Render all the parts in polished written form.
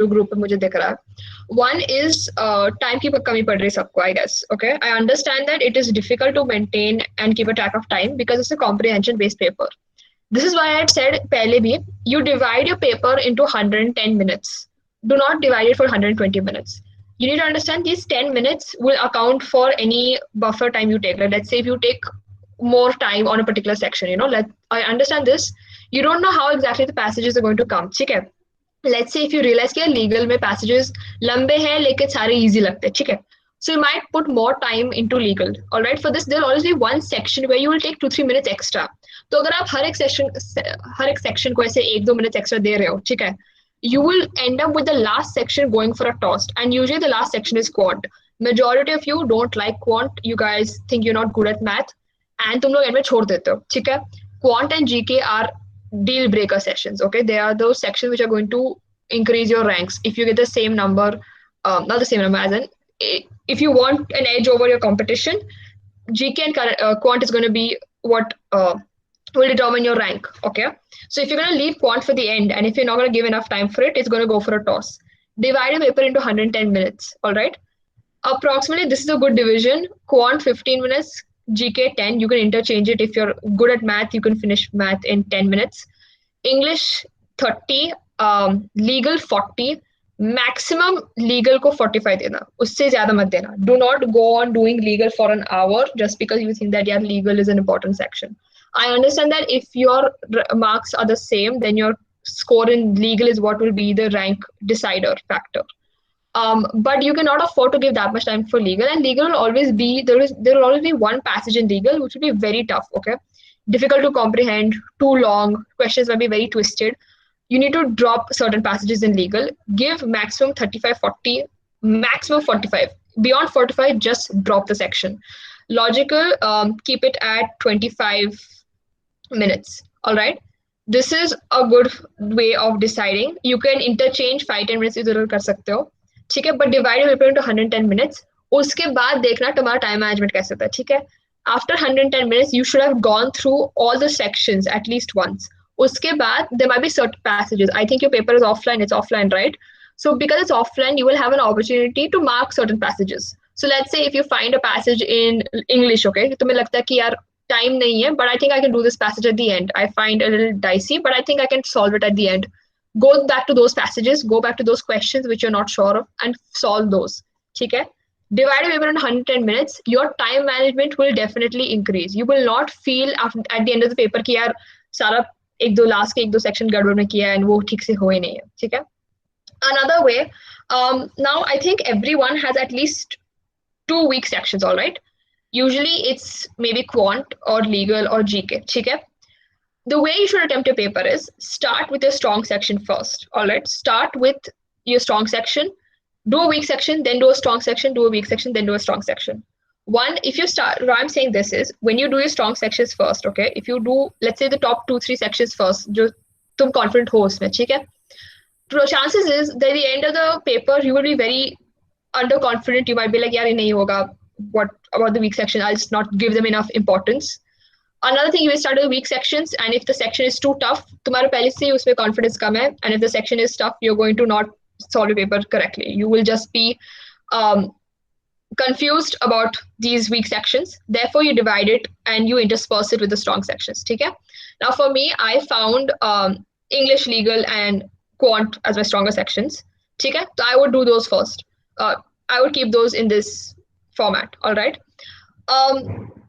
group पे मुझे दिख रहा है. One is time की कमी पड़ रही है सबको, I guess. Okay, I understand that it is difficult to maintain and keep a track of time because it's a comprehension based paper. This is why I had said पहले भी, you divide your paper into 110 minutes. Do not divide it for 120 minutes. You need to understand these 10 minutes will account for any buffer time you take. Like, let's say if you take more time on a particular section, I understand this. You don't know how exactly the passages are going to come. ठीक है? Let's say if you realize कि legal में passages लंबे हैं लेकिन सारे easy लगते हैं, ठीक है? So you might put more time into legal. All right. For this, there'll always be one section where you will take 2-3 minutes extra. तो अगर आप हर एक section को ऐसे 1-2 minutes extra दे रहे हो, ठीक है? You will end up with the last section going for a toss. And usually the last section is quant. Majority of you don't like quant. You guys think you're not good at math. And तुम लोग end में छोड़ देते हो, ठीक है? Quant and GK are deal breaker sessions. Okay, they are those sections which are going to increase your ranks if you get the same number, not the same number, as in if you want an edge over your competition, GK and quant is going to be what will determine your rank. Okay, so if you're going to leave quant for the end and if you're not going to give enough time for it, it's going to go for a toss. Divide your paper into 110 minutes. All right, approximately this is a good division. Quant 15 minutes, GK 10. You can interchange it. If you're good at math, you can finish math in 10 minutes. English 30, legal 40. Maximum legal को 45 देना, उससे ज़्यादा मत देना. Do not go on doing legal for an hour just because you think that yeah, legal is an important section. I understand that if your marks are the same, then your score in legal is what will be the rank decider factor. But you cannot afford to give that much time for legal, and legal will always be there will always be one passage in legal which will be very tough. Okay, difficult to comprehend, too long, questions might be very twisted. You need to drop certain passages in legal. Give maximum 35-40, maximum 45. Beyond 45, just drop the section. Logical, keep it at 25 minutes. All right. This is a good way of deciding. You can interchange 5-10 minutes इधर कर सकते हो, ठीक है? But divide your paper into 110 minutes. उसके बाद देखना तुम्हारा time management कैसे होता है, ठीक है? After 110 minutes, you should have gone through all the sections at least once. उसके बाद there might be certain passages. I think your paper is offline. It's offline, right? So because it's offline, you will have an opportunity to mark certain passages. So let's say if you find a passage in English, okay, तुम्हें लगता है कि यार time nahi hai, but I think I can do this passage at the end. I find a little dicey, but I think I can solve it at the end. Go back to those passages, go back to those questions which you're not sure of and solve those. ठीक है? Divide your paper in 110 minutes. Your time management will definitely increase. You will not feel at the end of the paper कि यार सारा last के 1-2 section गड़बड़ में किया है and वो ठीक से हो ही नहीं है. ठीक है? Another way, now I think everyone has at least 2 weak sections, all right? Usually it's maybe quant or legal or GK. Okay? The way you should attempt your paper is start with your strong section first. All right. Start with your strong section, do a weak section, then do a strong section, do a weak section, then do a strong section. One, if you start, what I'm saying this is when you do your strong sections first, okay, if you do, let's say the top 2-3 sections first, jo tum confident ho usme, okay? The chances is that at the end of the paper, you will be very underconfident. You might be like, yaar, nahi hoga. What about the weak section? I'll just not give them enough importance. Another thing, you will start with weak sections, and if the section is too tough, तुम्हारे पहले से उसमें confidence कम है, and if the section is tough, you're going to not solve your paper correctly. You will just be confused about these weak sections. Therefore, you divide it and you intersperse it with the strong sections. ठीक है? Now, for me, I found English, legal, and quant as my stronger sections. ठीक है? So I would do those first. I would keep those in this format. All right.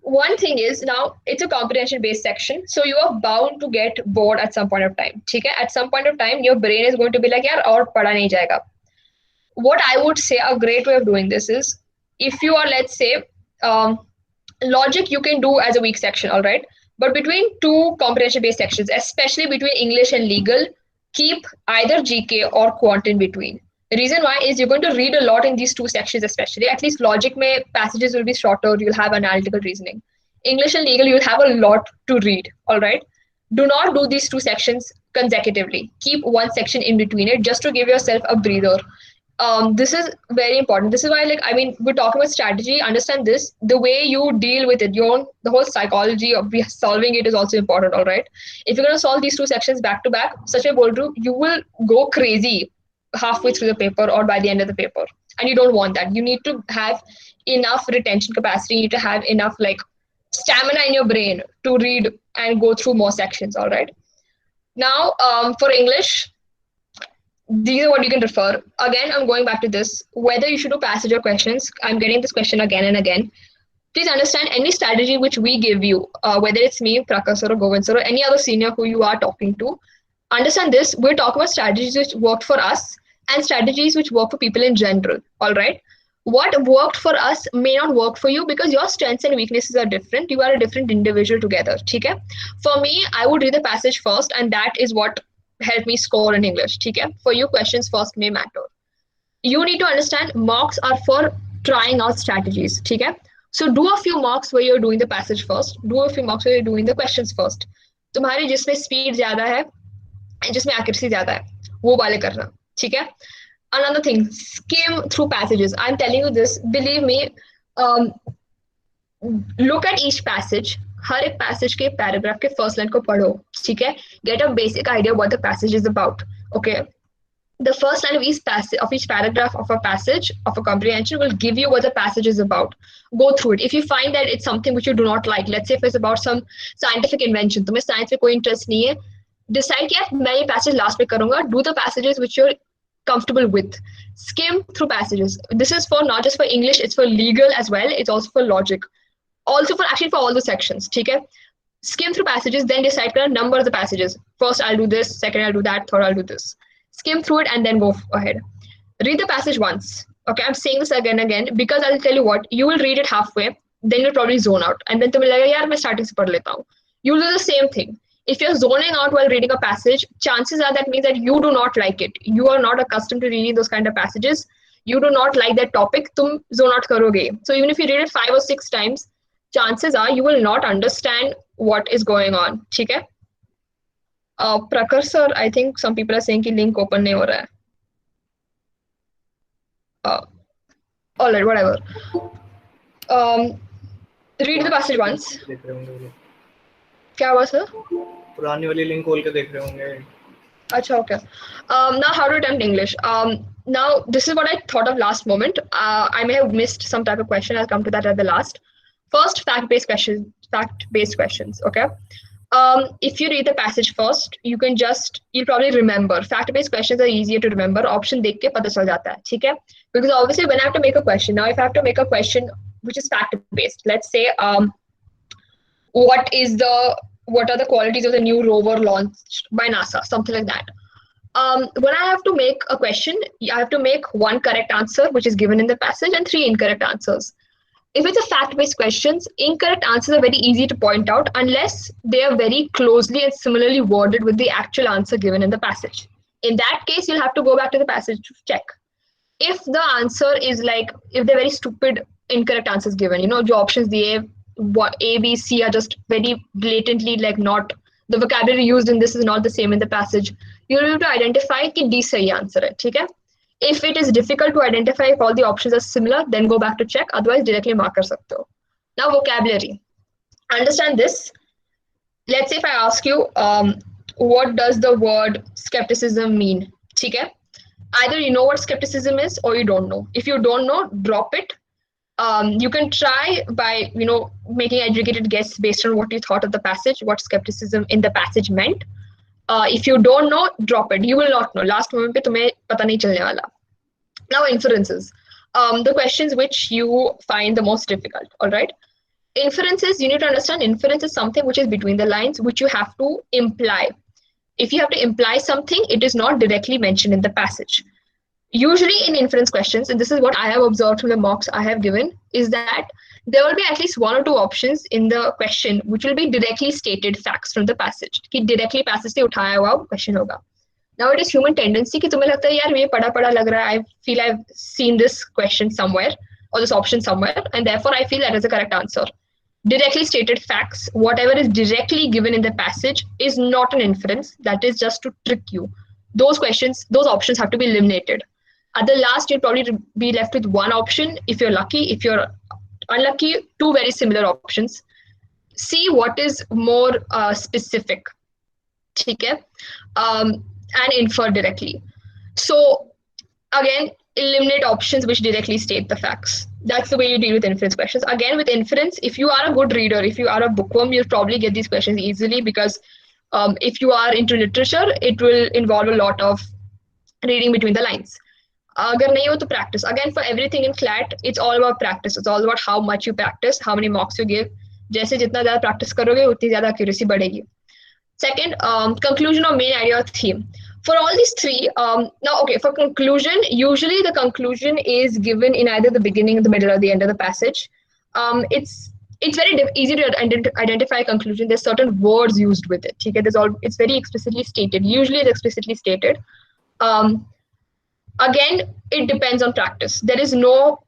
One thing is, now it's a comprehension based section, so you are bound to get bored at some point of time. ठीक है? At some point of time, your brain is going to be like, यार और पढ़ा नहीं जाएगा. What I would say a great way of doing this is, if you are, let's say, logic you can do as a weak section, all right? But between 2 comprehension based sections, especially between English and legal, keep either GK or quant in between. The reason why is you're going to read a lot in these 2 sections, especially. At least logic mein passages will be shorter. You'll have analytical reasoning. English and legal, you'll have a lot to read. All right. Do not do these 2 sections consecutively. Keep one section in between it just to give yourself a breather. This is very important. This is why, like, I mean, we're talking about strategy. Understand this. The way you deal with it, the whole psychology of solving it is also important. All right. If you're going to solve these 2 sections back to back, such a bold, you will go crazy. halfway through the paper or by the end of the paper. And you don't want that. You need to have enough retention capacity. You need to have enough like stamina in your brain to read and go through more sections. All right. Now, for English, these are what you can refer. Again, I'm going back to this. Whether you should do passage or questions, I'm getting this question again and again. Please understand any strategy which we give you, whether it's me, Prakhar sir, or Govind sir, or any other senior who you are talking to. Understand this. We're talking about strategies which worked for us and strategies which work for people in general. All right. What worked for us may not work for you because your strengths and weaknesses are different. You are a different individual together. Okay? For me, I would read the passage first, and that is what helped me score in English. Okay? For you, questions first may matter. You need to understand mocks are for trying out strategies. Okay? So do a few mocks where you're doing the passage first. Do a few mocks where you're doing the questions first. तुम्हारी जिसमें speed ज्यादा है जिसमें accuracy ज्यादा है वो वाले करना. ठीक है? Another thing, skim through passages. I'm telling you this, believe me, look at each passage. हर एक passage के paragraph के first line को पढ़ो, ठीक है? Get a basic idea what the passage is about. Okay. The first line of each paragraph of a passage of a comprehension will give you what the passage is about. Go through it. If you find that it's something which you do not like, let's say if it's about some scientific invention, तुम्हें science में कोई interest नहीं है, decide कि यार मैं ये passage last में करूँगा. Do the passages which you're comfortable with. Skim through passages. This is for not just for English, it's for legal as well. It's also for logic. Also for actually for all the sections. Okay? Skim through passages, then decide to number the passages. First I'll do this, second I'll do that, third I'll do this. Skim through it and then go ahead. Read the passage once. Okay, I'm saying this again and again because I'll tell you what, you will read it halfway, then you'll probably zone out. And then तुम्हें लगेगा यार मैं starting से पढ़ लेता हूँ. You'll do the same thing. If you're zoning out while reading a passage, chances are that means that you do not like it. You are not accustomed to reading those kind of passages. You do not like that topic. तुम zone out करोगे. So even if you read it 5 or 6 times, chances are you will not understand what is going on. ठीक है? Prakhar sir, I think some people are saying कि link open नहीं हो रहा है. Alright, whatever. Read the passage once. क्या हुआ sir? पुरानी वाली लिंक खोल के देख रहे होंगे. अच्छा, okay. Now how to attempt English. Now this is what I thought of last moment. I may have missed some type of question. I'll come to that at the last. First, fact-based questions. Okay. If you read the passage first, you'll probably remember. Fact-based questions are easier to remember. Option देख के पता चल जाता है, ठीक है? Because obviously when I have to make a question, now if I have to make a question which is fact-based, let's say, what are the qualities of the new rover launched by NASA, something like that. When I have to make a question, I have to make one correct answer, which is given in the passage, and 3 incorrect answers. If it's a fact-based questions, incorrect answers are very easy to point out unless they are very closely and similarly worded with the actual answer given in the passage. In that case, you'll have to go back to the passage to check. If the answer is like, if they're very stupid, incorrect answers given, the options A, B, C are just very blatantly like not, the vocabulary used in this is not the same in the passage. You'll be able to identify कि D सही answer है, ठीक है? If it is difficult to identify if all the options are similar, then go back to check. Otherwise, directly mark कर सकते हो. Now, vocabulary. Understand this. Let's say if I ask you, what does the word skepticism mean? ठीक है? Either you know what skepticism is or you don't know. If you don't know, drop it. You can try by, making educated guess based on what you thought of the passage, what skepticism in the passage meant. If you don't know, drop it. You will not know. Last moment पे तुम्हें पता नहीं चलने वाला. Now inferences. The questions which you find the most difficult. All right. Inferences, you need to understand inference is something which is between the lines, which you have to imply. If you have to imply something, it is not directly mentioned in the passage. Usually in inference questions, and this is what I have observed from the mocks I have given, is that there will be at least 1 or 2 options in the question which will be directly stated facts from the passage. कि directly passage से उठाया हुआ question होगा. Now it is human tendency कि तुम्हें लगता है यार ये पढ़ा लग रहा है. I feel I've seen this question somewhere or this option somewhere, and therefore I feel that is the correct answer. Directly stated facts, whatever is directly given in the passage, is not an inference. That is just to trick you. Those options have to be eliminated. At the last, you'll probably be left with 1 option if you're lucky. If you're unlucky, 2 very similar options. See what is more specific. ठीक है? And infer directly. So Again, eliminate options which directly state the facts. That's the way you deal with inference questions. Again, with inference, if you are a good reader, if you are a bookworm, you'll probably get these questions easily because if you are into literature, it will involve a lot of reading between the lines. अगर नहीं हो तो practice. Again, for everything in CLAT, it's all about practice. It's all about how much you practice, how many mocks you give. जैसे जितना ज़्यादा practice करोगे उतनी ज़्यादा accuracy बढ़ेगी. Second, conclusion or main idea or theme. For all these three, now, okay, for conclusion, usually the conclusion is given in either the beginning, the middle, or the end of the passage. It's very easy to identify a conclusion. There's certain words used with it. Okay? It's very explicitly stated. Usually it's explicitly stated. Um, Again, it depends on practice. There is no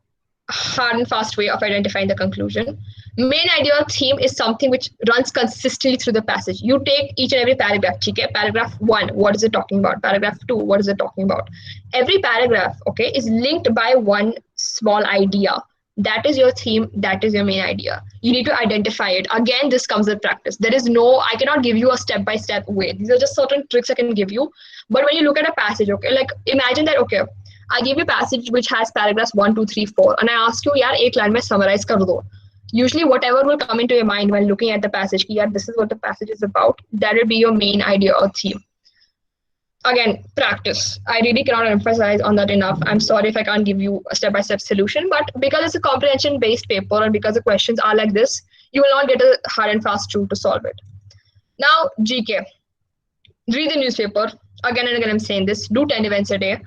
hard and fast way of identifying the conclusion. Main idea or theme is something which runs consistently through the passage. You take each and every paragraph. Okay? Paragraph 1, what is it talking about? Paragraph 2, what is it talking about? Every paragraph, okay, is linked by one small idea. That is your theme. That is your main idea. You need to identify it. Again, this comes with practice. There is no, I cannot give you a step-by-step way. These are just certain tricks I can give you. But when you look at a passage, okay, like imagine that, okay, I give you a passage which has paragraphs 1, 2, 3, 4, and I ask you, yaar, ek line mein summarize kar do. Usually, whatever will come into your mind while looking at the passage, ki, yaar, this is what the passage is about, that will be your main idea or theme. Again, practice. I really cannot emphasize on that enough. I'm sorry if I can't give you a step-by-step solution, but because it's a comprehension-based paper and because the questions are like this, you will not get a hard and fast rule to solve it. Now, GK. Read the newspaper. Again and again, I'm saying this. Do 10 events a day.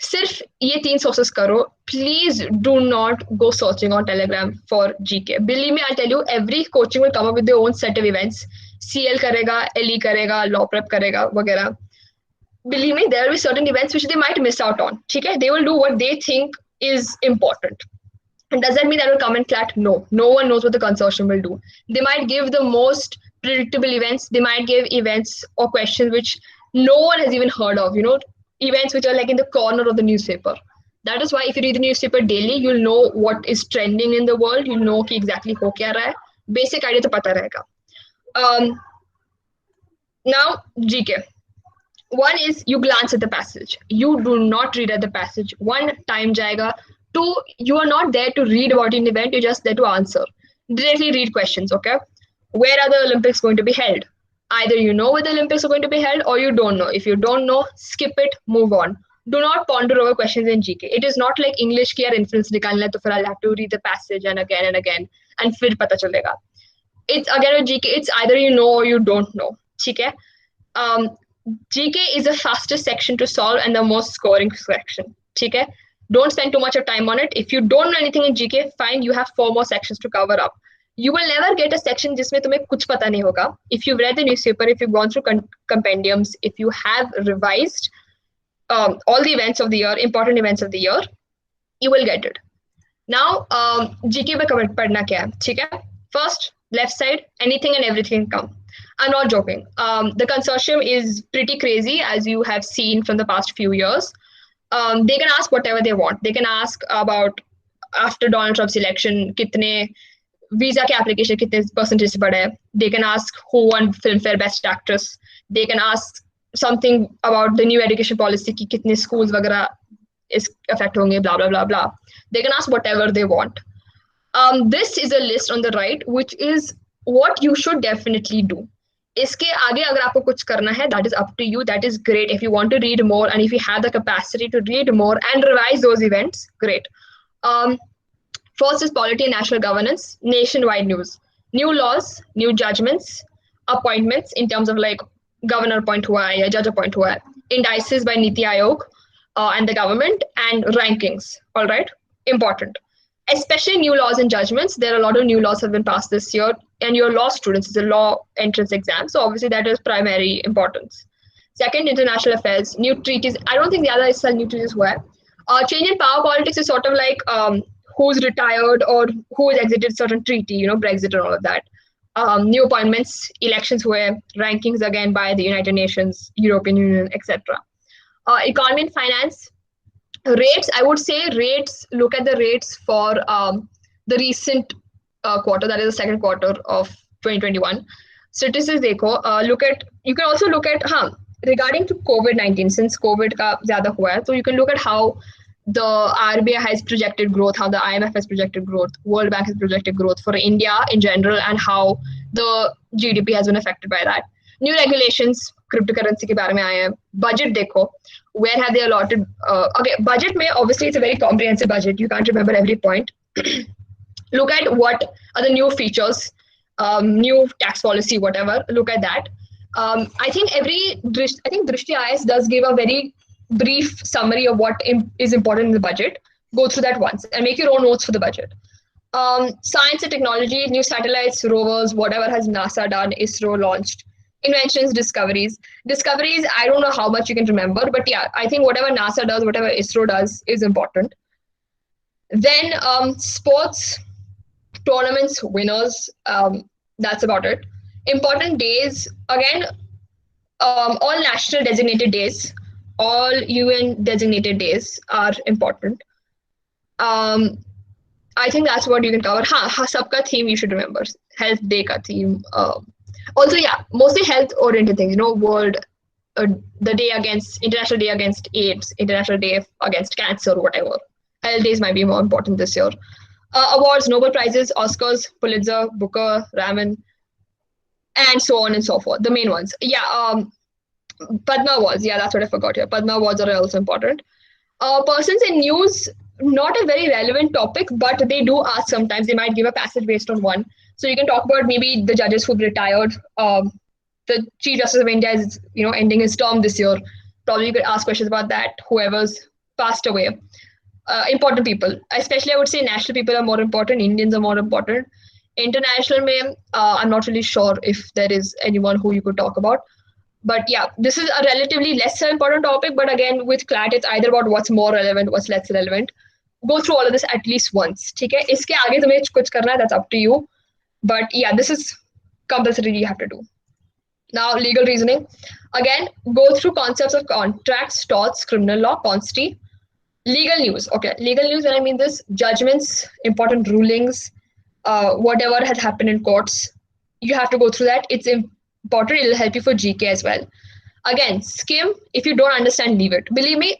सिर्फ ये 3 sources करो. Please do not go searching on Telegram for GK. Believe me, I'll tell you, every coaching will come up with their own set of events. CL करेगा, LE करेगा, law prep करेगा, वगैरह. Believe me, there will be certain events which they might miss out on. Okay? They will do what they think is important. And does that mean that will come in CLAT? No. No one knows what the consortium will do. They might give the most predictable events. They might give events or questions which no one has even heard of, events which are like in the corner of the newspaper. That is why if you read the newspaper daily, you'll know what is trending in the world. You'll know ki exactly ho kya raha hai. Basic idea to pata rahega. Now, GK. One is you glance at the passage. You do not read at the passage. 1, time jayega. 2, you are not there to read about an event. You're just there to answer. Directly read questions, okay? Where are the Olympics going to be held? Either you know where the Olympics are going to be held or you don't know. If you don't know, skip it, move on. Do not ponder over questions in GK. It is not like English ki yaar inference nikalna hai, to I'll have to read the passage and again and fir pata chalega. It's again with GK, it's either you know or you don't know. Okay? GK is the fastest section to solve and the most scoring section. Okay? Don't spend too much of time on it. If you don't know anything in GK, fine, you have 4 more sections to cover up. You will never get a section जिसमें तुम्हें कुछ पता नहीं होगा. If you've read the newspaper, if you've gone through compendiums, if you have revised all the events of the year, important events of the year, you will get it. Now, GK में पढ़ना क्या है? ठीक है? First, left side, anything and everything come. I'm not joking. The consortium is pretty crazy, as you have seen from the past few years. They can ask whatever they want. They can ask about after Donald Trump's election, कितने visa के application कितने percentage से बढ़े. They can ask who won Filmfare Best Actress. They can ask something about the new education policy कि कितने schools वगैरह इस affect होंगे, blah blah blah blah. They can ask whatever they want. This is a list on the right, which is what you should definitely do. इसके आगे अगर आपको कुछ करना है, that is up to you. That is great. If you want to read more and if you have the capacity to read more and revise those events, great. First is polity and national governance, nationwide news, new laws, new judgments, appointments in terms of like governor appoint hua hai, judge appoint hua hai, indices by Niti Aayog and the government, and rankings. All right, important. Especially new laws and judgments. There are a lot of new laws have been passed this year, and you're law students. It's a law entrance exam, so obviously that is primary importance. Second, international affairs, new treaties. I don't think the other is new treaties were. Change in power politics is sort of like who's retired or who has exited certain treaty, Brexit and all of that. New appointments, elections were, rankings again by the United Nations, European Union, etc. Economy and finance. Rates, I would say rates, look at the rates for the recent quarter, that is the second quarter of 2021. Statistics, you can also look at, regarding to COVID-19, since COVID का ज़्यादा हुआ है, so you can look at how the RBI has projected growth, how the IMF has projected growth, World Bank has projected growth for India in general, and how the GDP has been affected by that. New regulations, cryptocurrency के बारे में आए हैं. Budget देखो, where have they allotted? Okay, budget में obviously it's a very comprehensive budget. You can't remember every point. Look at what are the new features, new tax policy, whatever. Look at that. I think Drishti IS does give a very brief summary of what is important in the budget. Go through that once and make your own notes for the budget. Science and technology, new satellites, rovers, whatever has NASA done, ISRO launched. Inventions, discoveries. Discoveries, I don't know how much you can remember, but yeah, I think whatever NASA does, whatever ISRO does is important. Then sports, tournaments, winners, that's about it. Important days, again, all national designated days, all UN designated days are important. I think that's what you can cover. Sabka theme you should remember. Health Day ka theme. Also, yeah, mostly health oriented things, world, the day against, International Day against AIDS, International Day against cancer, whatever. Health days might be more important this year. Awards, Nobel Prizes, Oscars, Pulitzer, Booker, Raman, and so on and so forth. The main ones. Yeah, Padma Awards. Yeah, that's what I forgot here. Padma Awards are also important. Persons in news, not a very relevant topic, but they do ask sometimes. They might give a passage based on one. So you can talk about maybe the judges who've retired. The Chief Justice of India is, ending his term this year. Probably you could ask questions about that. Whoever's passed away. Important people, especially I would say national people are more important. Indians are more important. International, I'm not really sure if there is anyone who you could talk about. But yeah, this is a relatively less important topic. But again, with CLAT, it's either about what's more relevant, what's less relevant. Go through all of this at least once. ठीक है? इसके आगे तुम्हें कुछ करना है, that's up to you. But yeah, this is compulsory you have to do. Now, legal reasoning. Again, go through concepts of contracts, torts, criminal law, consti. Legal news. Okay, legal news, when I mean this, judgments, important rulings, whatever has happened in courts, you have to go through that. It's important. It'll help you for GK as well. Again, skim. If you don't understand, leave it. Believe me,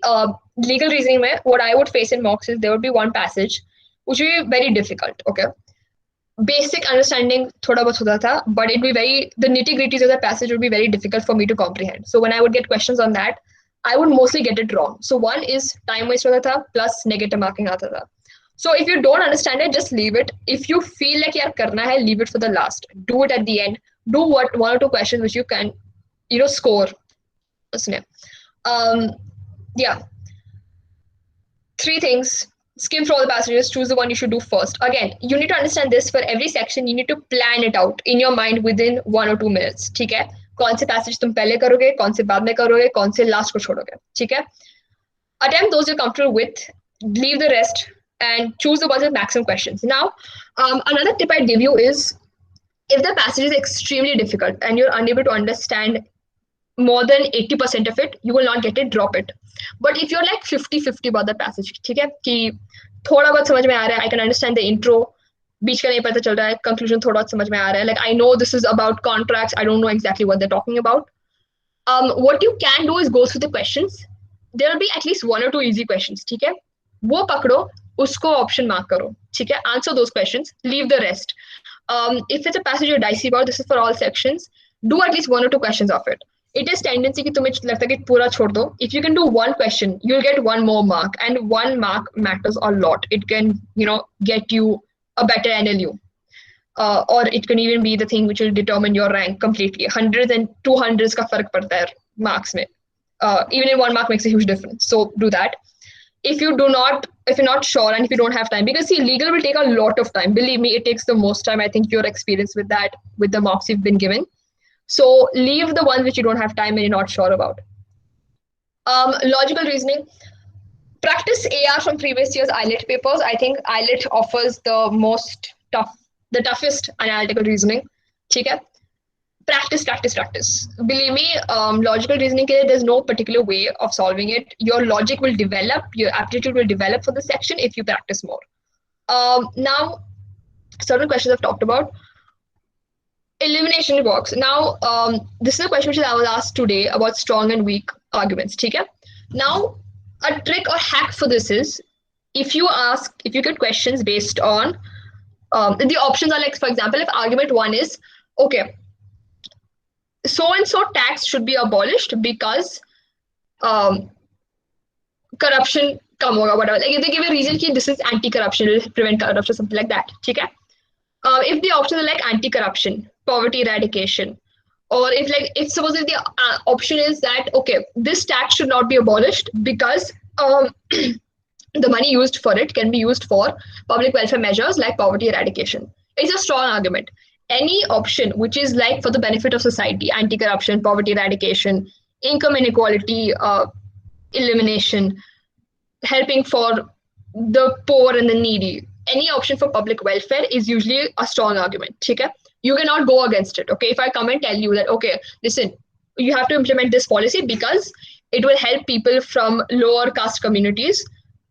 legal reasoning, what I would face in mocks is there would be one passage which would be very difficult. Okay, basic understanding, thoda bahut hota tha, but it'd be the nitty gritties of the passage would be very difficult for me to comprehend. So when I would get questions on that, I would mostly get it wrong. So one is time waste hota tha plus negative marking aata tha. So if you don't understand it, just leave it. If you feel like yaar karna hai, leave it for the last. Do it at the end. Do one or two questions which you can, score. Yeah. 3 things. Skim through all the passages. Choose the one you should do first. Again, you need to understand this. For every section, you need to plan it out in your mind within 1 or 2 minutes. ठीक है? कौन से passage तुम पहले करोगे, कौन से बाद में करोगे, कौन से लास्ट को छोड़ोगे. ठीक है? Attempt those you're comfortable with. Leave the rest and choose the ones with maximum questions. Now, another tip I'd give you is, if the passage is extremely difficult and you're unable to understand more than 80% of it, you will not get it, drop it. But if you're like 50-50 about the passage, ठीक है, कि थोड़ा बहुत समझ में आ रहा है, I can understand the intro, बीच का नहीं पता चल रहा है, conclusion थोड़ा बहुत समझ में आ रहा है, like I know this is about contracts, I don't know exactly what they're talking about. What you can do is go through the questions. There will be at least 1 or 2 easy questions, ठीक है, वो पकड़ो, उसको option mark करो, ठीक है, answer those questions, leave the rest. If it's a passage you're dicey about, this is for all sections, do at least 1 or 2 questions of it. It is tendency कि तुम्हें लगता है कि पूरा छोड़ दो. If you can do 1 question, you'll get 1 more mark, and 1 mark matters a lot. It can, get you a better NLU, or it can even be the thing which will determine your rank completely. 100s and 200s का फर्क पड़ता है marks में. Even if 1 mark makes a huge difference. So do that. If you're not sure and if you don't have time, because see, legal will take a lot of time. Believe me, it takes the most time. I think you're experienced with that, with the mocks you've been given. So leave the ones which you don't have time and you're not sure about. Logical reasoning. Practice AR from previous year's IELTS papers. I think IELTS offers the toughest analytical reasoning. ठीक है? Practice. Believe me, logical reasoning, there's no particular way of solving it. Your logic will develop, your aptitude will develop for the section if you practice more. Now, certain questions I've talked about. Elimination box. Now, this is a question which I was asked today about strong and weak arguments. Okay. Now, a trick or hack for this is if you get questions based on the options are like, for example, if argument one is okay, so and so tax should be abolished because um, corruption come hoga, whatever. Like if they give a reason कि this is anti-corruption, it will prevent corruption, something like that. Okay. If the options are like anti-corruption, poverty eradication, or if suppose if the option is that okay, this tax should not be abolished because the money used for it can be used for public welfare measures like poverty eradication. It's a strong argument. Any option which is like for the benefit of society, anti-corruption, poverty eradication, income inequality elimination, helping for the poor and the needy, any option for public welfare is usually a strong argument. Okay? You cannot go against it. Okay, if I come and tell you that okay, listen, you have to implement this policy because it will help people from lower caste communities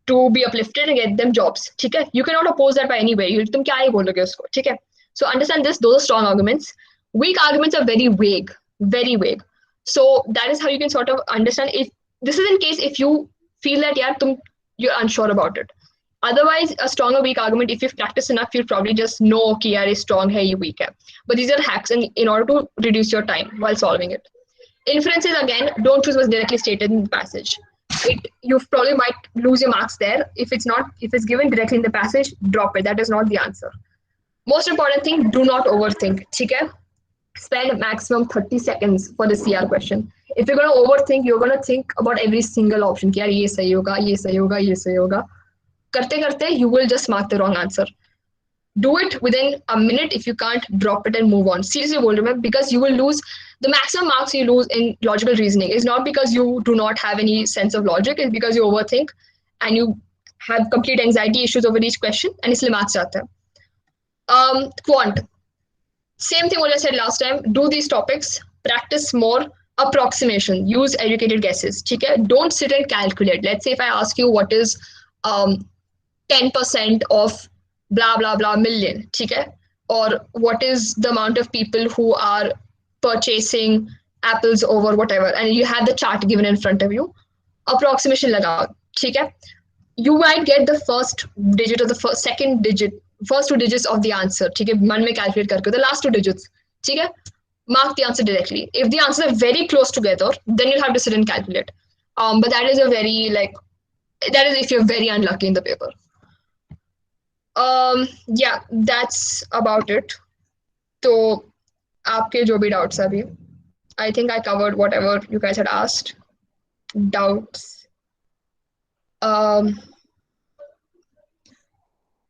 to be uplifted and get them jobs. Okay? You cannot oppose that by any way. तुम क्या ही बोलोगे उसको? Okay? So understand this. Those are strong arguments. Weak arguments are very vague, very vague. So that is how you can sort of understand. If this is in case if you feel that you're unsure about it. Otherwise, a strong or weak argument, if you've practiced enough, you'll probably just know okay, yaar, is strong, hai, ye weak hai. But these are hacks in order to reduce your time while solving it. Inferences, again, don't choose what's directly stated in the passage. You probably might lose your marks there. If it's given directly in the passage, drop it. That is not the answer. Most important thing, do not overthink. Okay? Spend maximum 30 seconds for the CR question. If you're going to overthink, you're going to think about every single option. कि यार ये सही होगा, ये सही होगा, ये सही होगा. करते करते, you will just mark the wrong answer. Do it within a minute. If you can't, drop it and move on. Seriously, बोल रही हूँ मैं, because you will lose the maximum marks you lose in logical reasoning is not because you do not have any sense of logic. It's because you overthink and you have complete anxiety issues over each question, and इसलिए marks जाते हैं. Quant. Same thing what I said last time. Do these topics. Practice more. Approximation. Use educated guesses. Okay? Don't sit and calculate. Let's say if I ask you what is 10% of blah blah blah million. Okay? Or what is the amount of people who are purchasing apples over whatever, and you have the chart given in front of you. Approximation lagao. Okay? You might get the first digit or the second digit, first two digits of the answer. ठीक है, मन में calculate करके the last two digits. ठीक है, mark the answer directly. If the answers are very close together, then you'll have to sit and calculate. But that is that is if you're very unlucky in the paper. Yeah, that's about it. तो आपके जो भी doubts हैं अभी, I think I covered whatever you guys had asked. Doubts.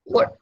What